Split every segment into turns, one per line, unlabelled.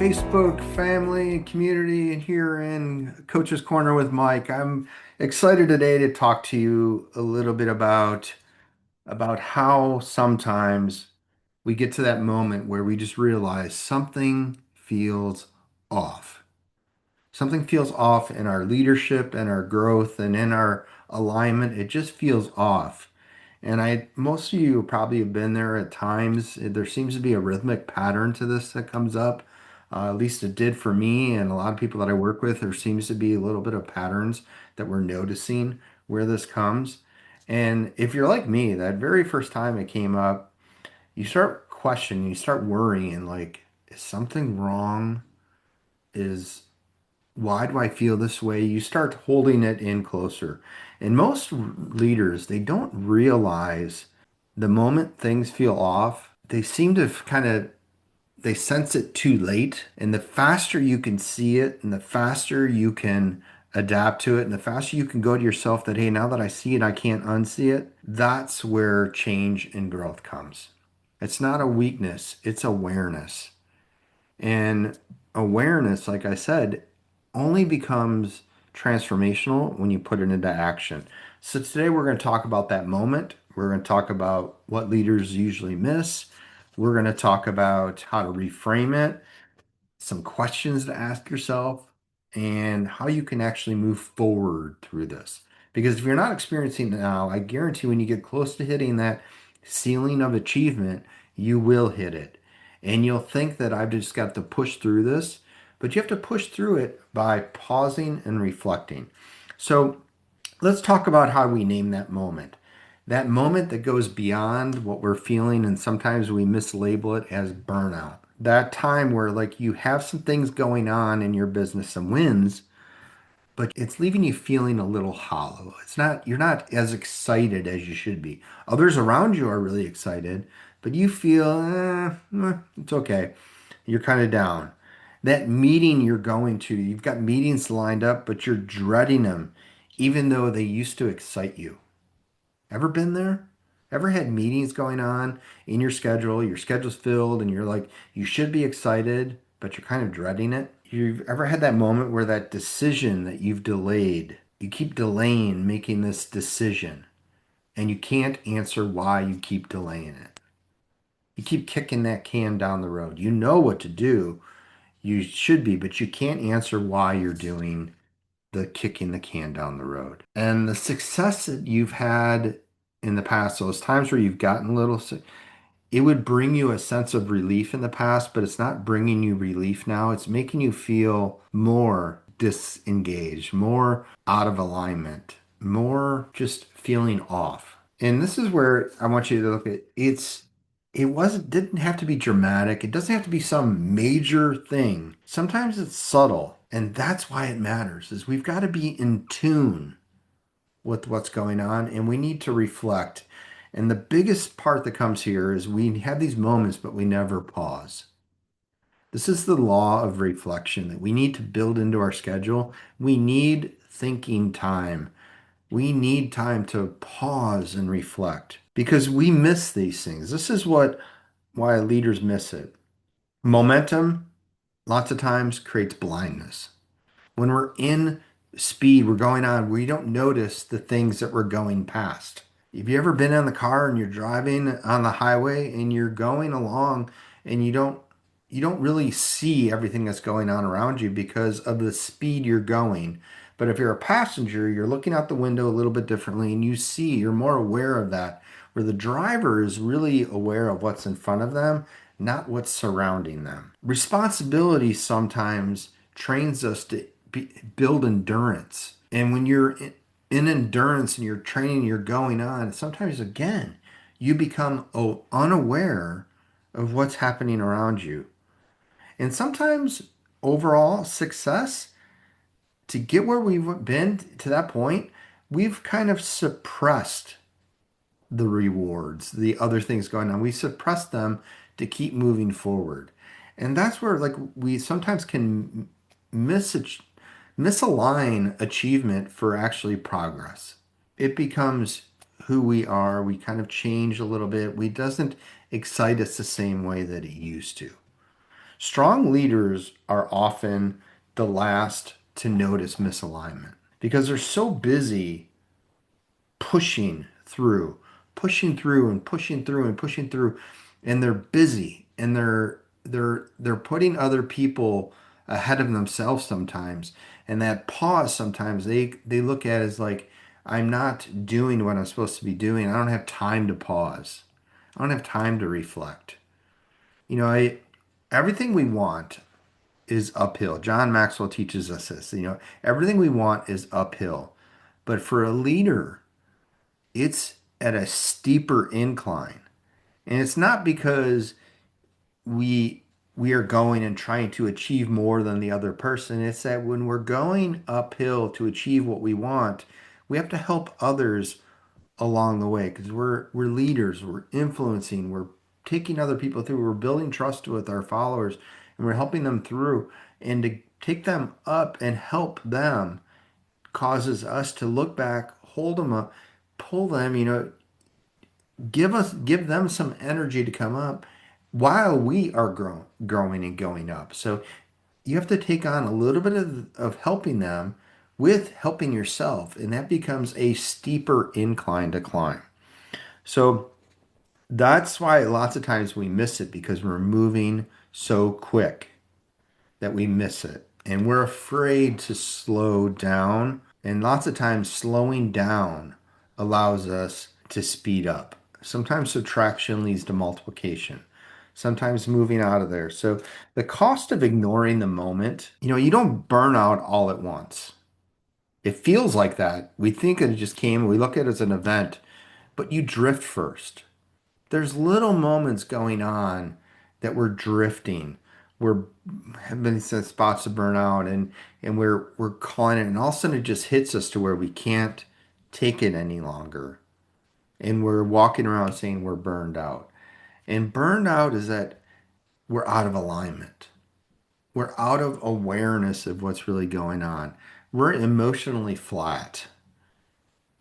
Facebook family and community here in Coach's Corner with Mike. I'm excited today to talk to you a little bit about how sometimes we get to that moment where we just realize something feels off. Something feels off in our leadership and our growth and in our alignment. It just feels off. And most of you probably have been there at times. There seems to be a rhythmic pattern to this that comes up. At least it did for me and a lot of people that I work with. There seems to be a little bit of patterns that we're noticing where this comes. And if you're like me, that very first time it came up, you start questioning, you start worrying, like, is something wrong? Is Why do I feel this way? You start holding it in closer. And most leaders, they don't realize the moment things feel off, they seem to they sense it too late. And the faster you can see it and the faster you can adapt to it and the faster you can go to yourself that, hey, now that I see it, I can't unsee it. That's where change and growth comes. It's not a weakness, it's awareness. And awareness, like I said, only becomes transformational when you put it into action. So today we're going to talk about that moment. We're going to talk about what leaders usually miss. We're going to talk about how to reframe it, some questions to ask yourself, and how you can actually move forward through this. Because if you're not experiencing it now, I guarantee when you get close to hitting that ceiling of achievement, you will hit it. And you'll think that I've just got to push through this, but you have to push through it by pausing and reflecting. So let's talk about how we name that moment. That moment that goes beyond what we're feeling, and sometimes we mislabel it as burnout. That time where, like, you have some things going on in your business, some wins, but it's leaving you feeling a little hollow. You're not as excited as you should be. Others around you are really excited, but you feel, it's okay. You're kind of down. That meeting you're going to, you've got meetings lined up, but you're dreading them, even though they used to excite you. Ever been there? Ever had meetings going on in your schedule's filled, and you're like, you should be excited, but you're kind of dreading it? You've ever had that moment where that decision that you've delayed, you keep delaying making this decision, and you can't answer why you keep delaying it? You keep kicking that can down the road. You know what to do, you should be, but you can't answer why you're doing the kicking the can down the road. And the success that you've had in the past, those times where you've gotten a little, it would bring you a sense of relief in the past, but it's not bringing you relief now. It's making you feel more disengaged, more out of alignment, more just feeling off. And this is where I want you to look at didn't have to be dramatic. It doesn't have to be some major thing. Sometimes it's subtle, and that's why it matters, is we've got to be in tune with what's going on and we need to reflect. And the biggest part that comes here is we have these moments, but we never pause. This is the law of reflection that we need to build into our schedule. We need thinking time. We need time to pause and reflect because we miss these things. This is why leaders miss it. Momentum, lots of times, creates blindness. When we're in speed, we're going on, we don't notice the things that we're going past. Have you ever been in the car and you're driving on the highway and you're going along and you don't really see everything that's going on around you because of the speed you're going. But if you're a passenger, you're looking out the window a little bit differently and you're more aware of that, where the driver is really aware of what's in front of them, not what's surrounding them. Responsibility sometimes trains us to build endurance. And when you're in endurance and you're training, you're going on, sometimes again, you become unaware of what's happening around you. And sometimes overall success, to get where we've been to that point, we've kind of suppressed the rewards, the other things going on. We suppress them to keep moving forward. And that's where, like, we sometimes can miss misalign achievement for actually progress. It becomes who we are. We kind of change a little bit. We doesn't excite us the same way that it used to. Strong leaders are often the last to notice misalignment because they're so busy pushing through, pushing through and pushing through and pushing through, and they're busy and they're putting other people ahead of themselves sometimes. And that pause sometimes they look at as like, I'm not doing what I'm supposed to be doing. I don't have time to pause. I don't have time to reflect. I everything we want is uphill. John Maxwell teaches us this. Everything we want is uphill. But for a leader, it's at a steeper incline. And it's not because we we are going and trying to achieve more than the other person. It's that when we're going uphill to achieve what we want, we have to help others along the way because we're leaders, we're influencing, we're taking other people through, we're building trust with our followers, and we're helping them through. And to take them up and help them causes us to look back, hold them up, pull them, give them some energy to come up while we are growing and going up. So you have to take on a little bit of helping them with helping yourself, and that becomes a steeper incline to climb. So that's why lots of times we miss it because we're moving so quick that we miss it. And we're afraid to slow down. And lots of times, slowing down allows us to speed up. Sometimes subtraction leads to multiplication, sometimes moving out of there. So, the cost of ignoring the moment, you don't burn out all at once. It feels like that. We think it just came, we look at it as an event, but you drift first. There's little moments going on that we're drifting. We're having some spots of burnout and we're calling it, and all of a sudden it just hits us to where we can't take it any longer. And we're walking around saying we're burned out. And burned out is that we're out of alignment. We're out of awareness of what's really going on. We're emotionally flat.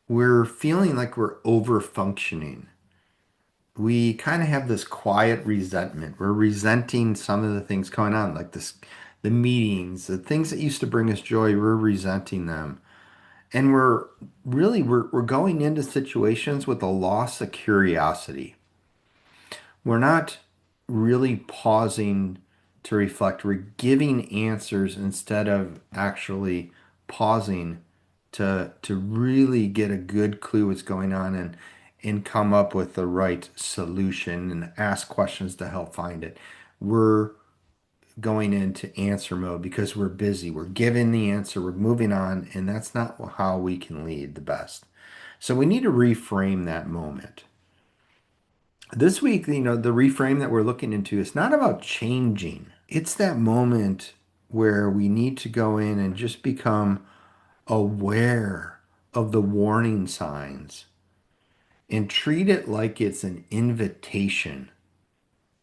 We're feeling like we're over functioning. We kind of have this quiet resentment. We're resenting some of the things going on, like the meetings, the things that used to bring us joy, we're resenting them. And we're going into situations with a loss of curiosity. We're not really pausing to reflect. We're giving answers instead of actually pausing to really get a good clue what's going on and come up with the right solution and ask questions to help find it. We're going into answer mode because we're busy. We're giving the answer, we're moving on, and that's not how we can lead the best. So we need to reframe that moment. This week, the reframe that we're looking into is not about changing. It's that moment where we need to go in and just become aware of the warning signs and treat it like it's an invitation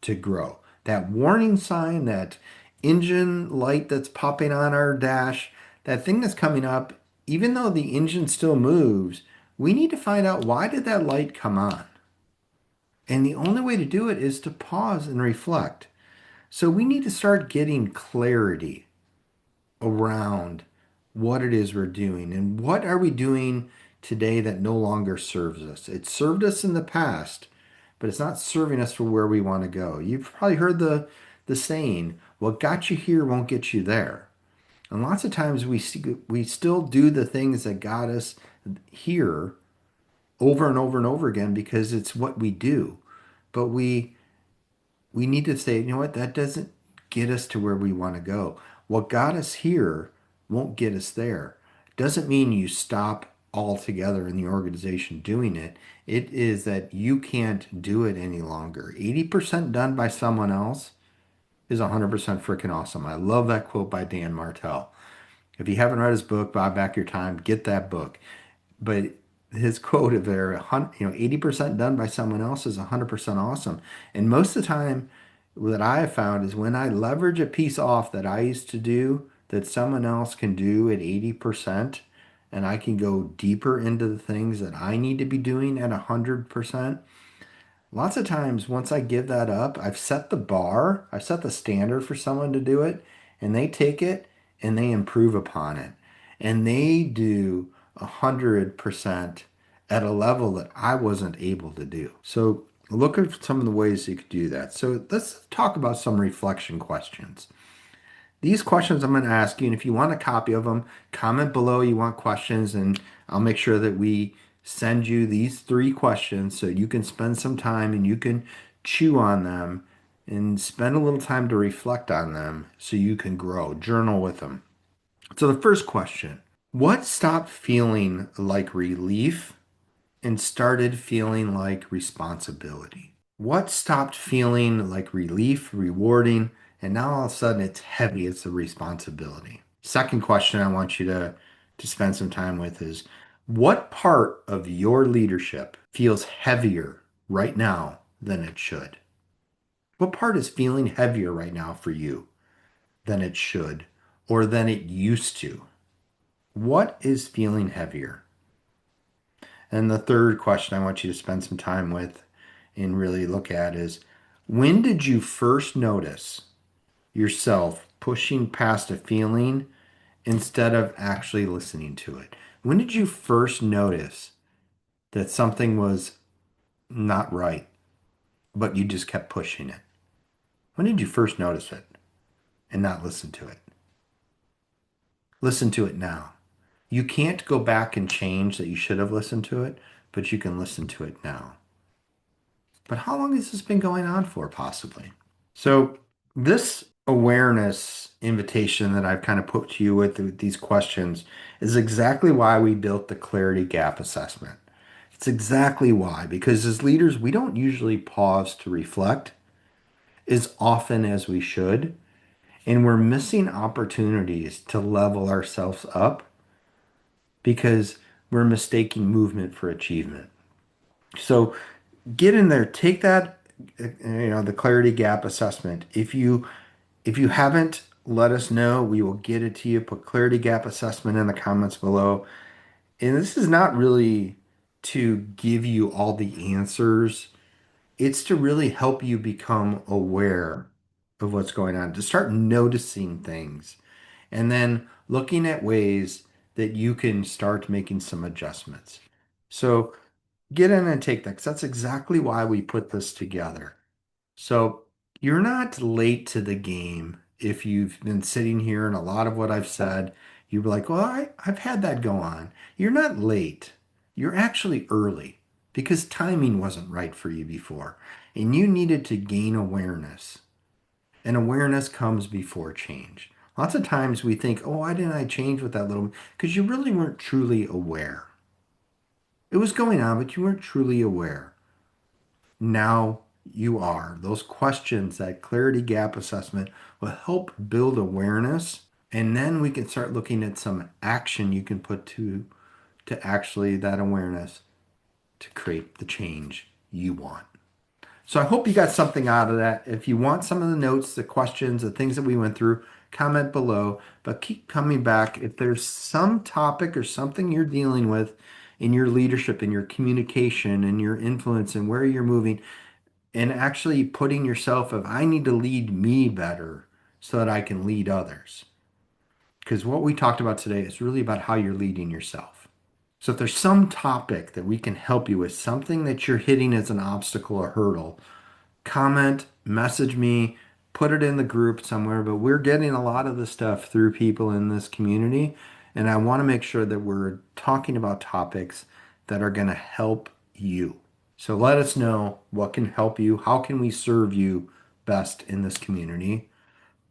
to grow. That warning sign, that engine light that's popping on our dash, that thing that's coming up, even though the engine still moves, we need to find out, why did that light come on? And the only way to do it is to pause and reflect. So we need to start getting clarity around what it is we're doing and what are we doing today that no longer serves us. It served us in the past, but it's not serving us for where we want to go. You've probably heard the saying, what got you here won't get you there. And lots of times we still do the things that got us here over and over and over again because it's what we do. But we need to say, what, that doesn't get us to where we want to go. What got us here won't get us there. Doesn't mean you stop altogether in the organization doing it. It is that you can't do it any longer. 80% done by someone else is 100% freaking awesome. I love that quote by Dan Martell. If you haven't read his book, Buy Back Your Time, get that book. But his quote of there, 80% done by someone else is 100% awesome. And most of the time, what I have found is when I leverage a piece off that I used to do that someone else can do at 80%, and I can go deeper into the things that I need to be doing at 100%, Lots of times, once I give that up, I've set the bar, I've set the standard for someone to do it, and they take it and they improve upon it. And they do 100% at a level that I wasn't able to do. So look at some of the ways you could do that. So let's talk about some reflection questions. These questions I'm going to ask you, and if you want a copy of them, comment below you want questions, and I'll make sure that we send you these three questions so you can spend some time and you can chew on them and spend a little time to reflect on them so you can grow, journal with them. So, the first question: what stopped feeling like relief and started feeling like responsibility? What stopped feeling like relief, rewarding, and now all of a sudden it's heavy, it's a responsibility? Second question I want you to spend some time with is what part of your leadership feels heavier right now than it should? What part is feeling heavier right now for you than it should or than it used to? What is feeling heavier? And the third question I want you to spend some time with and really look at is when did you first notice yourself pushing past a feeling instead of actually listening to it? When did you first notice that something was not right, but you just kept pushing it? When did you first notice it and not listen to it? Listen to it now. You can't go back and change that you should have listened to it, but you can listen to it now. But how long has this been going on for, possibly? So, this awareness invitation that I've kind of put to you with these questions is exactly why we built the clarity gap assessment. It's exactly why, because as leaders, we don't usually pause to reflect as often as we should, and we're missing opportunities to level ourselves up because we're mistaking movement for achievement. So, get in there, take that, the clarity gap assessment. If you haven't, let us know. We will get it to you. Put clarity gap assessment in the comments below. And this is not really to give you all the answers. It's to really help you become aware of what's going on, to start noticing things, and then looking at ways that you can start making some adjustments. So get in and take that, because that's exactly why we put this together. So you're not late to the game if you've been sitting here and a lot of what I've said, you're like, well, I've had that go on. You're not late. You're actually early because timing wasn't right for you before. And you needed to gain awareness. And awareness comes before change. Lots of times we think, oh, why didn't I change with that little? Because you really weren't truly aware. It was going on, but you weren't truly aware. Now you are. Those questions, that clarity gap assessment will help build awareness. And then we can start looking at some action you can put to actually that awareness to create the change you want. So I hope you got something out of that. If you want some of the notes, the questions, the things that we went through, comment below. But keep coming back. If there's some topic or something you're dealing with in your leadership, in your communication, in your influence, and where you're moving, and actually putting yourself of I need to lead me better so that I can lead others. Because what we talked about today is really about how you're leading yourself. So if there's some topic that we can help you with, something that you're hitting as an obstacle or hurdle, comment, message me, put it in the group somewhere. But we're getting a lot of the stuff through people in this community. And I want to make sure that we're talking about topics that are going to help you. So let us know what can help you. How can we serve you best in this community?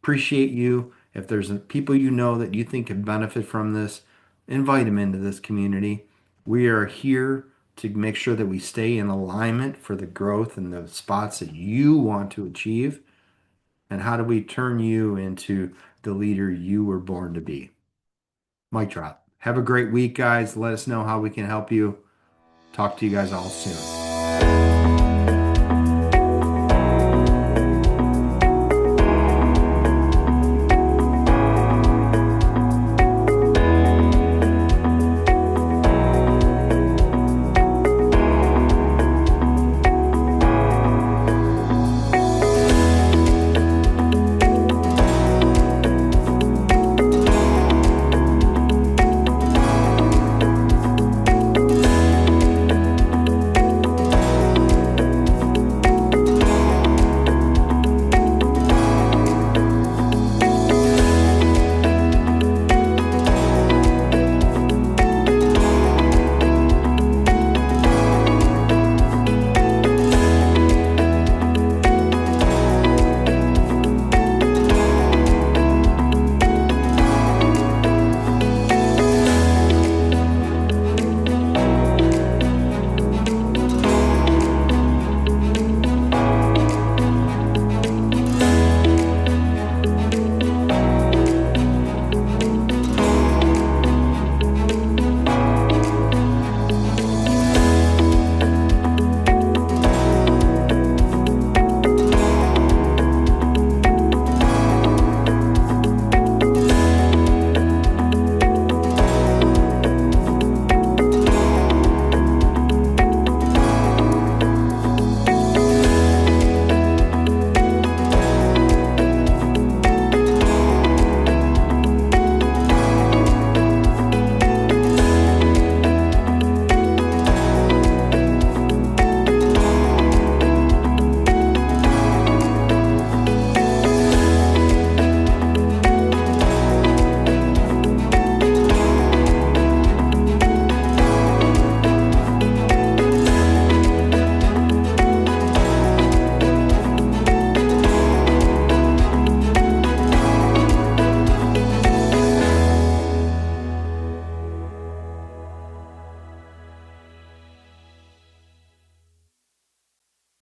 Appreciate you. If there's people you know that you think can benefit from this, invite them into this community. We are here to make sure that we stay in alignment for the growth and the spots that you want to achieve. And how do we turn you into the leader you were born to be? Mic drop. Have a great week, guys. Let us know how we can help you. Talk to you guys all soon.